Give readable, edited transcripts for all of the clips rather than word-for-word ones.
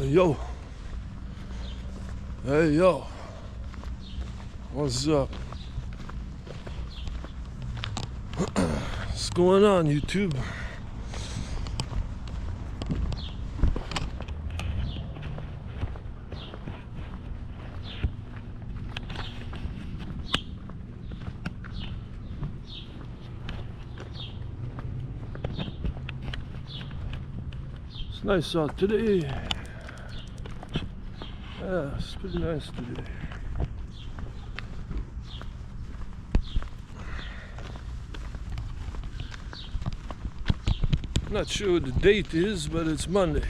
Yo. Hey, yo. What's up? What's going on, YouTube? It's nice out today. Yeah, it's pretty nice today. Not sure what the date is, but it's Monday.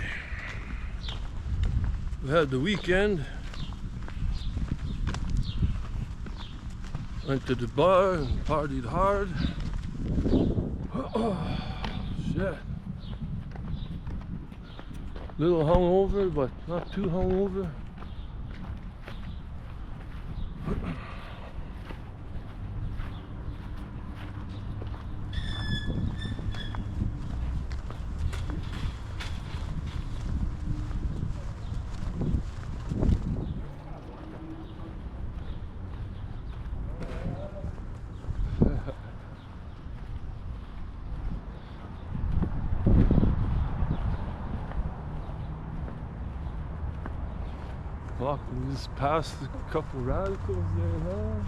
We had the weekend. Went to the bar and partied hard. Oh, shit. Little hungover, but not too hungover. Walking just past a couple radicals there now.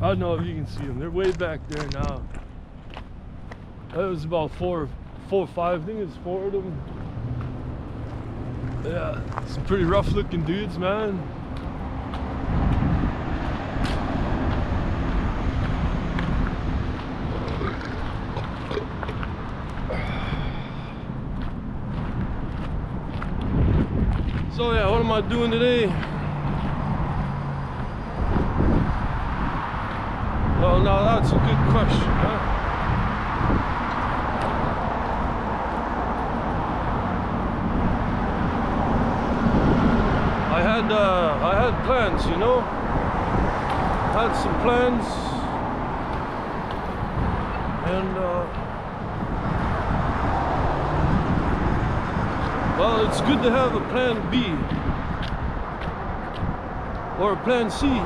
I don't know if you can see them. They're way back there now. That was about four or five. I think it's four of them. Yeah, some pretty rough looking dudes, man. So yeah, what am I doing today? Well, now that's a good question, huh? I had plans, you know. I had some plans, and well, it's good to have a plan B or a plan C.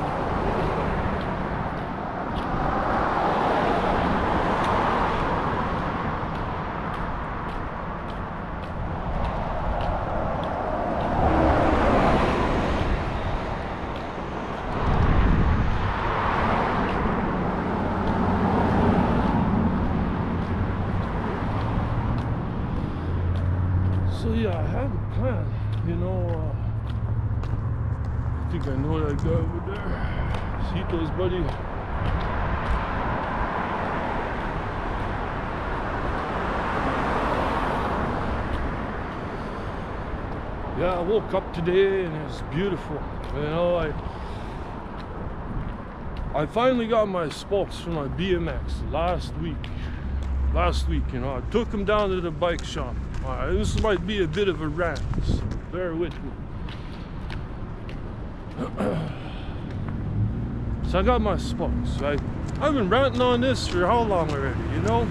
So yeah, I had a plan, you know. I think I know that guy over there. Cito's buddy. Yeah, I woke up today and it's beautiful. You know, I finally got my spokes for my BMX last week. You know, I took them down to the bike shop. This might be a bit of a rant, so bear with me. So I got my spokes, right? I've been ranting on this for how long already, you know?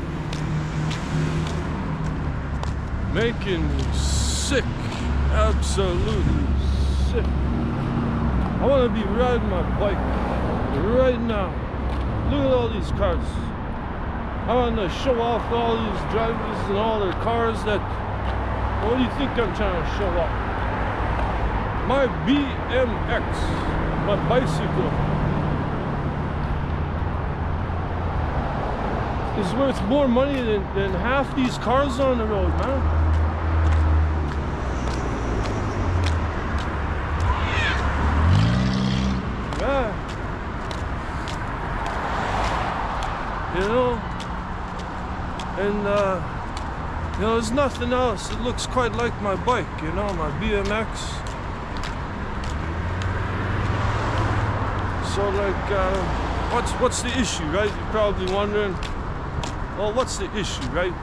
Making me sick, absolutely sick. I want to be riding my bike right now. Look at all these cars. I want to show off all these drivers and all their cars that, what do you think I'm trying to show off? My BMX, my bicycle, is worth more money than half these cars on the road, man. Yeah. You know? And you know, there's nothing else that looks quite like my bike, you know, my BMX. So like, what's the issue, right? You're probably wondering, well, what's the issue, right?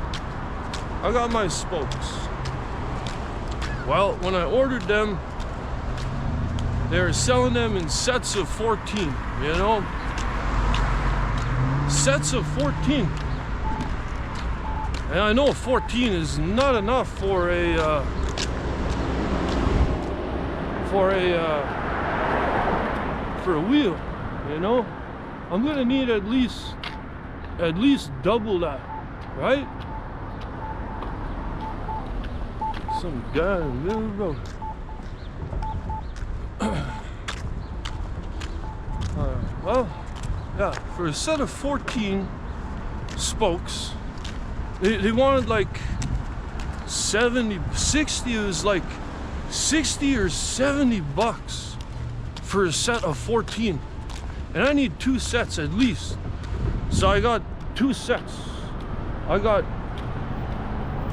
I got my spokes. Well, when I ordered them, they were selling them in sets of 14, you know? Sets of 14. And I know 14 is not enough for a wheel, you know? I'm gonna need at least double that, right? Some guy in the middle of the road. Well, yeah, for a set of 14 spokes, they wanted like 70, 60, it was like 60 or 70 bucks for a set of 14. And I need 2 sets at least. So I got 2 sets. I got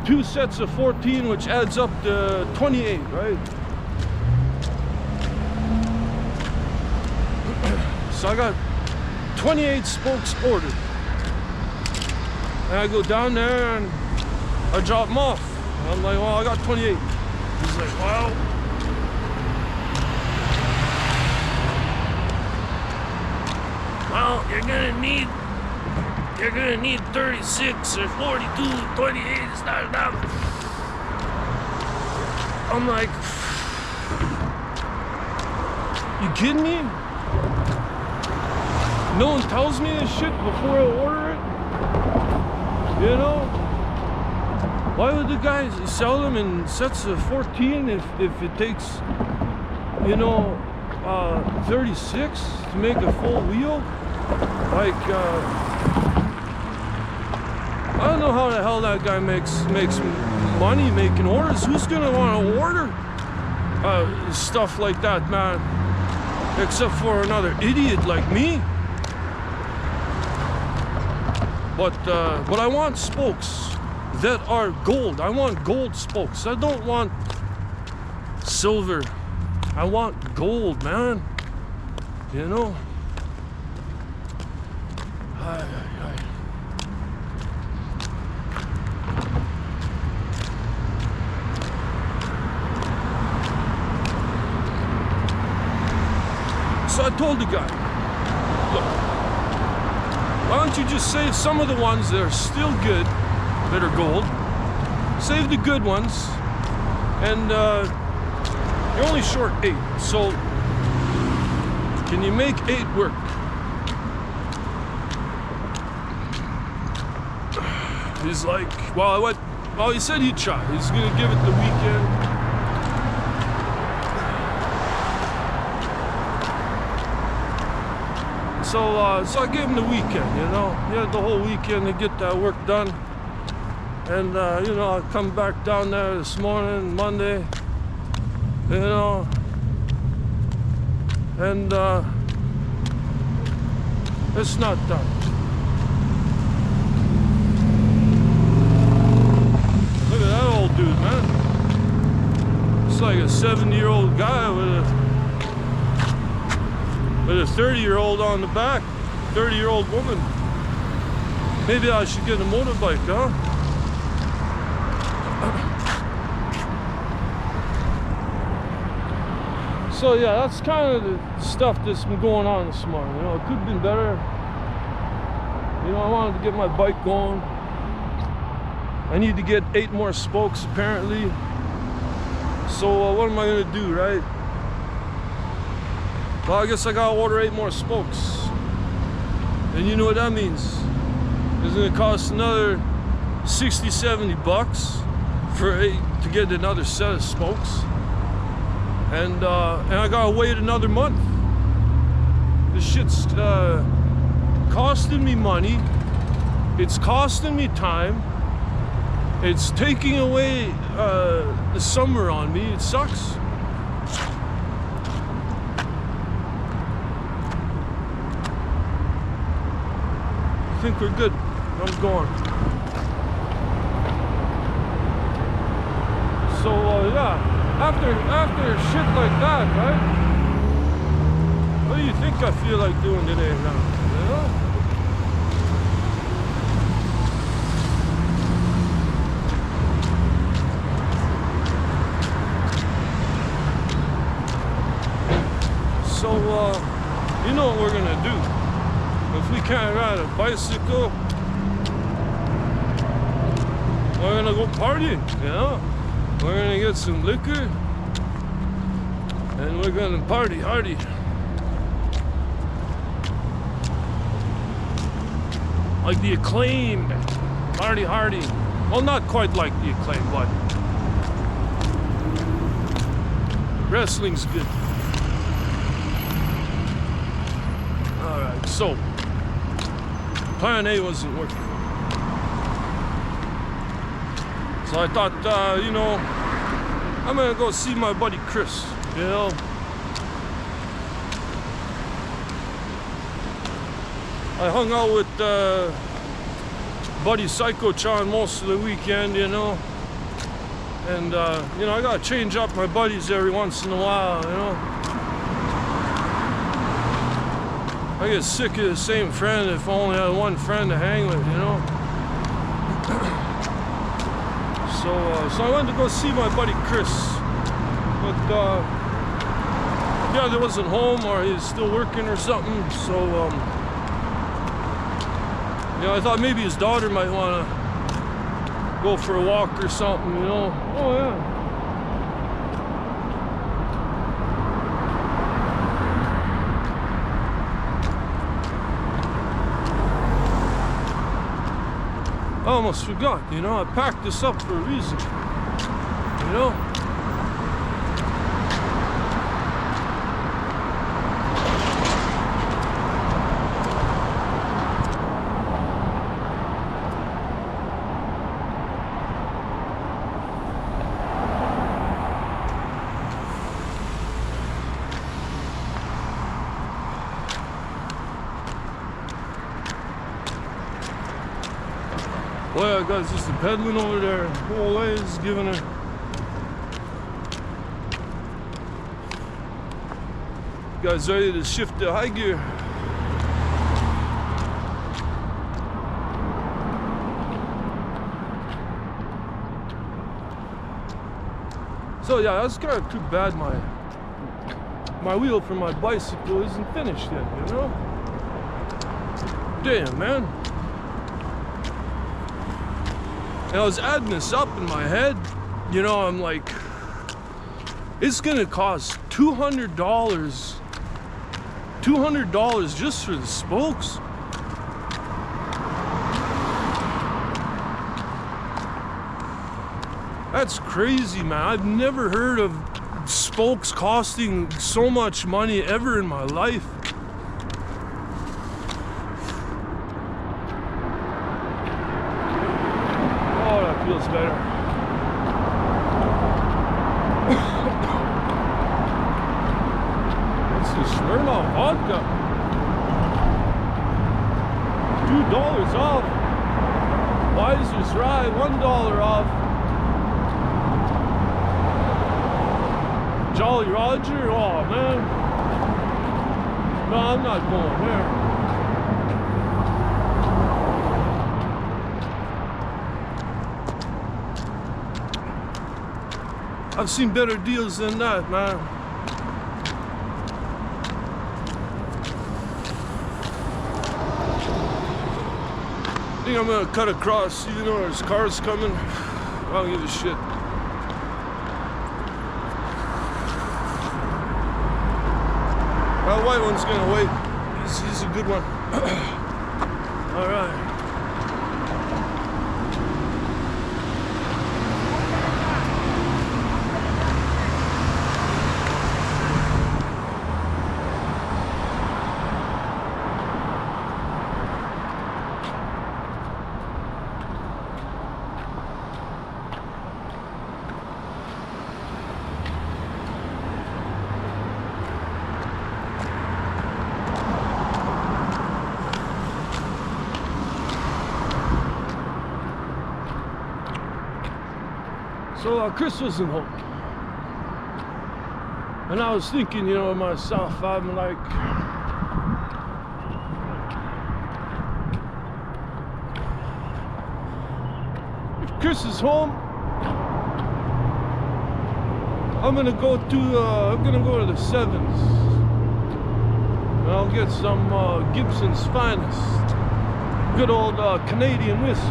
2 sets of 14, which adds up to 28, right? So I got 28 spokes ordered. And I go down there and I drop them off. And I'm like, well, I got 28. He's like, well, you're gonna need 36 or 42, 28, it's not enough. I'm like, you kidding me? No one tells me this shit before I order it? You know? Why would the guys sell them in sets of 14 if it takes, you know, 36 to make a full wheel? Like, I don't know how the hell that guy makes money making orders. Who's gonna want to order stuff like that, man? Except for another idiot like me. But I want spokes that are gold. I want gold spokes. I don't want silver. I want gold, man. You know? So I told the guy, look, why don't you just save some of the ones that are still good, that are gold, save the good ones, and you're only short 8, so can you make 8 work? He's like, well, he said he'd try. He's gonna give it the weekend. So I gave him the weekend, you know. He had the whole weekend to get that work done. And, you know, I come back down there this morning, Monday, you know, and it's not done. Look at that old dude, man. It's like a 70-year-old guy with a 30-year-old on the back, 30-year-old woman. Maybe I should get a motorbike, huh? So yeah, that's kind of the stuff that's been going on this morning. You know, it could have been better. You know, I wanted to get my bike going. I need to get 8 more spokes apparently. So what am I gonna do, right? Well, I guess I gotta order 8 more spokes. And you know what that means? It's gonna cost another 60, 70 bucks to get another set of spokes. And I gotta wait another month. This shit's costing me money. It's costing me time. It's taking away the summer on me. It sucks. I think we're good. I'm going. So yeah, after shit like that, right? What do you think I feel like doing today now, you know? So, you know what we're gonna do? If we can't ride a bicycle, we're gonna go party, you know? We're gonna get some liquor, and we're gonna party hardy. Like the Acclaimed, party hardy. Well, not quite like the Acclaimed, but wrestling's good. Alright, so plan A wasn't working. So I thought, you know, I'm gonna go see my buddy Chris, you know. I hung out with buddy Psycho Chan most of the weekend, you know. And, you know, I gotta change up my buddies every once in a while, you know. I get sick of the same friend if I only had one friend to hang with, you know. So I went to go see my buddy Chris, but yeah, he wasn't home, or he's still working or something. So you know, I thought maybe his daughter might want to go for a walk or something, you know. Oh yeah. I almost forgot, you know, I packed this up for a reason, you know? Well, I got just pedaling over there, whole ways, giving her. Guys ready to shift to high gear. So yeah, that's kind of too bad. My wheel for my bicycle isn't finished yet, you know? Damn, man. And I was adding this up in my head, you know, I'm like, it's gonna cost $200 just for the spokes. That's crazy, man. I've never heard of spokes costing so much money ever in my life. Feels better. It's the Smirnoff vodka. $2 off. Weiser's Rye, $1 off. Jolly Roger, oh man. No, I'm not going there. I've seen better deals than that, man. I think I'm gonna cut across, even though there's cars coming. I don't give a shit. That white one's gonna wait. He's a good one. All right. So Chris wasn't home, and I was thinking, you know, to myself, I'm like, Chris is home, I'm gonna go to the Sevens. And I'll get some Gibson's finest, good old Canadian whiskey.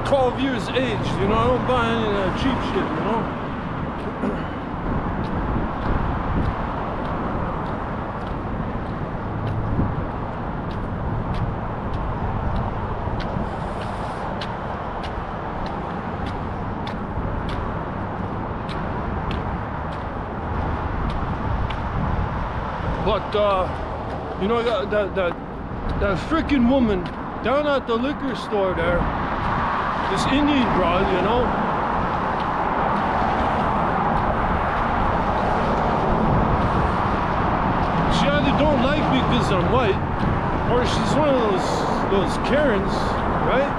12 years aged, you know. I don't buy any of that cheap shit, you know. But you know, I got that freaking woman down at the liquor store there, this Indian broad, you know. She either don't like me because I'm white, or she's one of those Karens, right?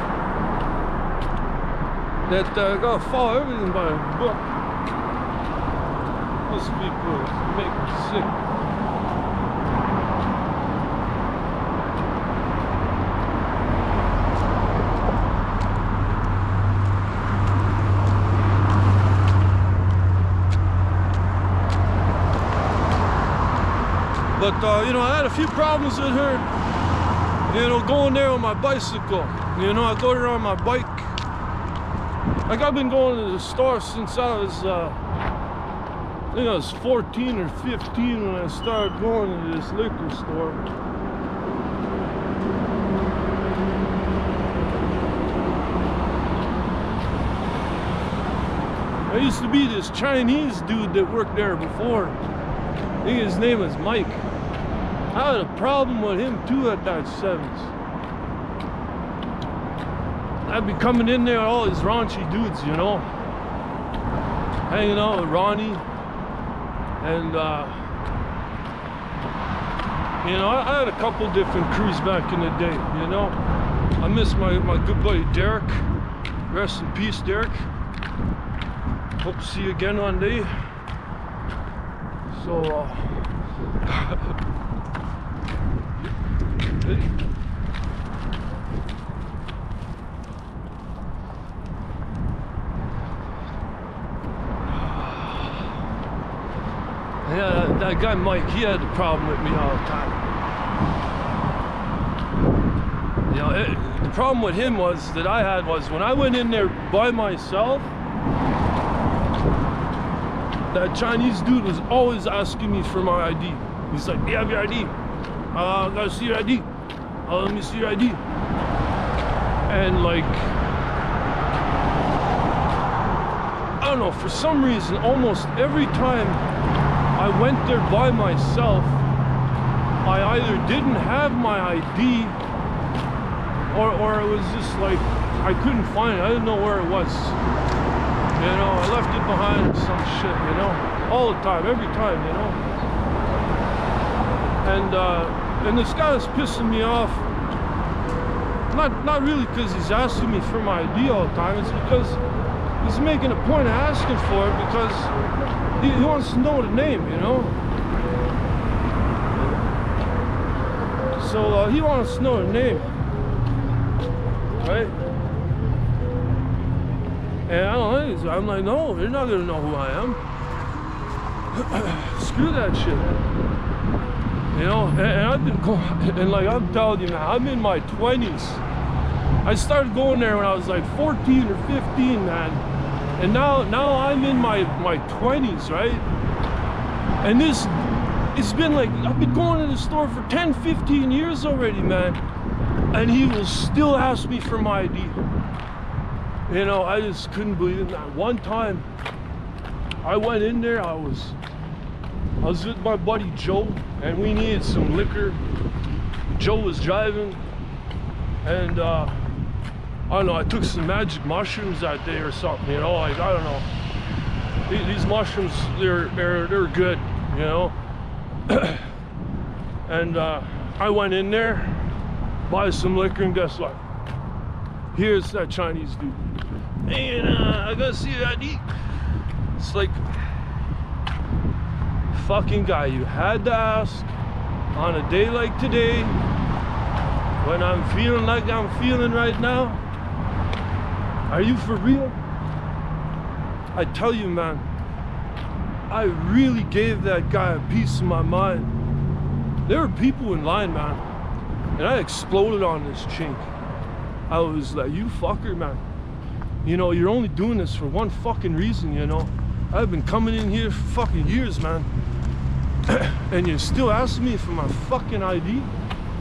That gotta follow everything by a book. Those people make me sick. But, you know, I had a few problems with her, you know, going there on my bicycle. You know, I go there on my bike. Like, I've been going to the store since I was, I think I was 14 or 15 when I started going to this liquor store. There used to be this Chinese dude that worked there before. I think his name was Mike. I had a problem with him too at that Sevens. I'd be coming in there, all these raunchy dudes, you know, hanging out with Ronnie, and you know, I had a couple different crews back in the day, you know. I miss my good buddy Derek. Rest in peace, Derek. Hope to see you again one day. So yeah, that guy Mike, he had a problem with me all the time. You know, the problem with him was that I had was when I went in there by myself, that Chinese dude was always asking me for my ID. He's like, "Do you have your ID? I gotta see your ID. Let me see your ID." And like, I don't know, for some reason, almost every time I went there by myself, I either didn't have my ID, or it was just like, I couldn't find it. I didn't know where it was. You know, I left it behind or some shit, you know, all the time, every time, you know. And this guy is pissing me off. Not really because he's asking me for my ID all the time. It's because he's making a point of asking for it because he wants to know the name, you know. So he wants to know the name, right? And I don't know, I'm like, no, you're not gonna know who I am. Screw that shit. You know, and I've been going, and like I'm telling you, man, I'm in my 20s. I started going there when I was like 14 or 15, man. And now I'm in my 20s, right? And it's been like, I've been going to the store for 10, 15 years already, man. And he will still ask me for my ID. You know, I just couldn't believe it. That one time, I went in there, I was with my buddy Joe, and we needed some liquor. Joe was driving, and I don't know, I took some magic mushrooms that day or something, you know, like, I don't know. These mushrooms, they're good, you know. And I went in there, buy some liquor, and guess what? Here's that Chinese dude. Hey, and I gotta see your ID. It's like, fucking guy, you had to ask on a day like today. when I'm feeling like I'm feeling right now? Are you for real? I tell you, man, I really gave that guy a piece of my mind. There were people in line, man, and I exploded on this chink. I was like, you fucker, man. You know, you're only doing this for one fucking reason, you know. I've been coming in here for fucking years, man. And you're still asking me for my fucking ID,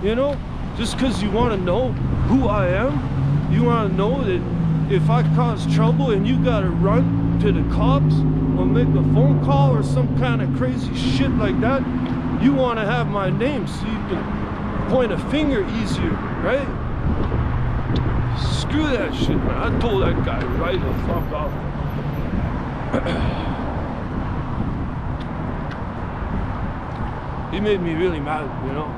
you know? Just because you want to know who I am? You want to know that if I cause trouble and you got to run to the cops or make a phone call or some kind of crazy shit like that, you want to have my name so you can point a finger easier, right? Screw that shit, man. I told that guy right the fuck off. He made me really mad, you know.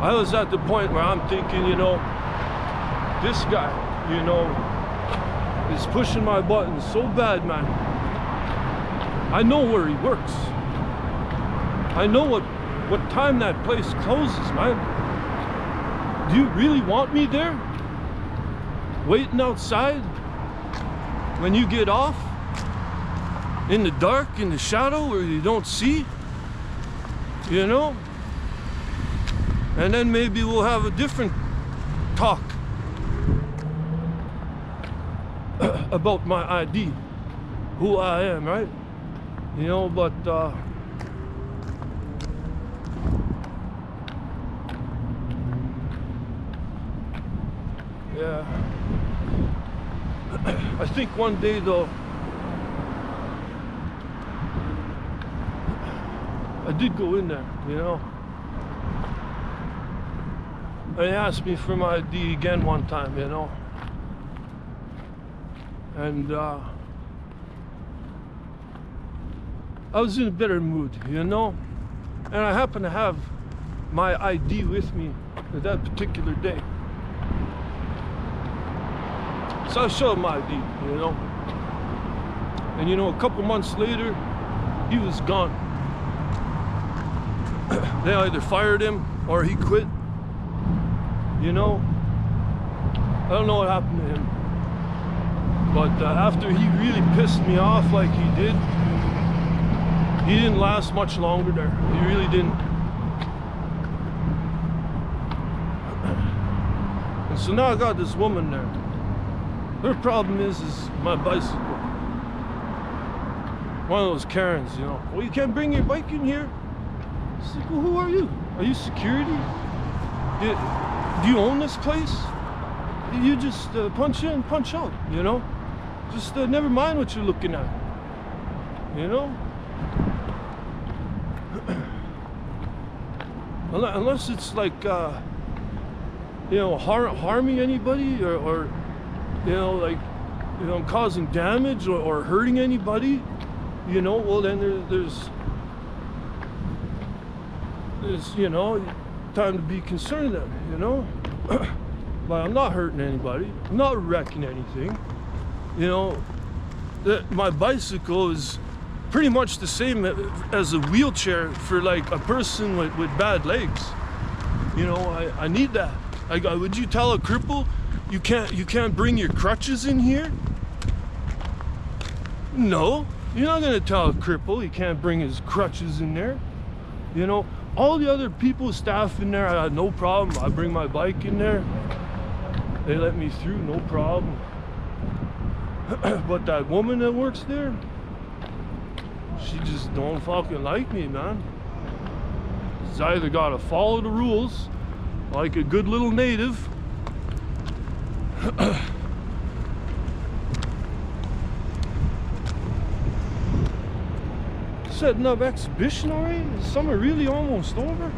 I was at the point where I'm thinking, you know, this guy, you know, is pushing my buttons so bad, man. I know where he works. I know what time that place closes, man. Do you really want me there? Waiting outside when you get off? In the dark, in the shadow, where you don't see? You know? And then maybe we'll have a different talk about my ID, who I am, right? You know, but yeah. I think one day though, I did go in there, you know. They asked me for my ID again one time, you know. And I was in a better mood, you know. And I happened to have my ID with me that particular day. So I showed my ID, you know. And you know, a couple months later, he was gone. They either fired him or he quit. You know, I don't know what happened to him. But after he really pissed me off like he did, he didn't last much longer there. He really didn't. And so now I got this woman there. Her problem is my bicycle. One of those Karens, you know. Well, you can't bring your bike in here. It's like, well, who are you? Are you security? Do you own this place? You just punch in, punch out, you know? Just never mind what you're looking at, you know? Unless it's like, you know, harming anybody or you know, like, you know, causing damage or hurting anybody, you know, well then there's you know, time to be concerned then, you know. But I'm not hurting anybody, I'm not wrecking anything, you know. My bicycle is pretty much the same as a wheelchair for like a person with bad legs, you know. I need that. Would you tell a cripple you can't bring your crutches in here? No, you're not gonna tell a cripple he can't bring his crutches in there, you know. All the other people, staff in there, I had no problem. I bring my bike in there. They let me through, no problem. But that woman that works there, she just don't fucking like me, man. It's either gotta follow the rules, like a good little native, setting up exhibition already? Is summer really almost over?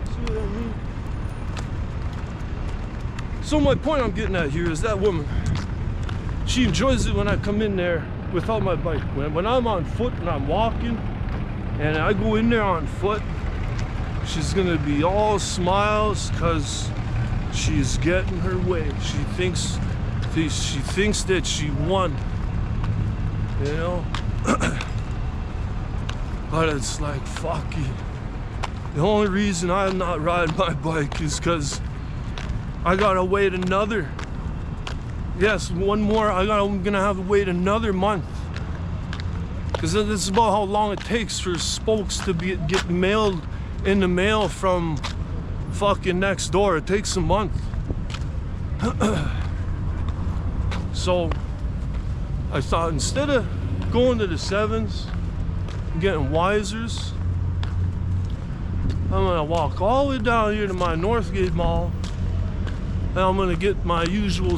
See what I mean? So my point I'm getting at here is that woman, she enjoys it when I come in there without my bike. When I'm on foot and I'm walking and I go in there on foot, she's gonna be all smiles because she's getting her way. She thinks that she won, you know. But it's like, fuck you. The only reason I'm not riding my bike is because I gotta wait another, yes, one more, I'm gonna have to wait another month. Because this is about how long it takes for spokes to get mailed in the mail from fucking next door. It takes a month. So I thought instead of going to the 7s and getting Wisers, I'm gonna walk all the way down here to my Northgate Mall, and I'm gonna get my usual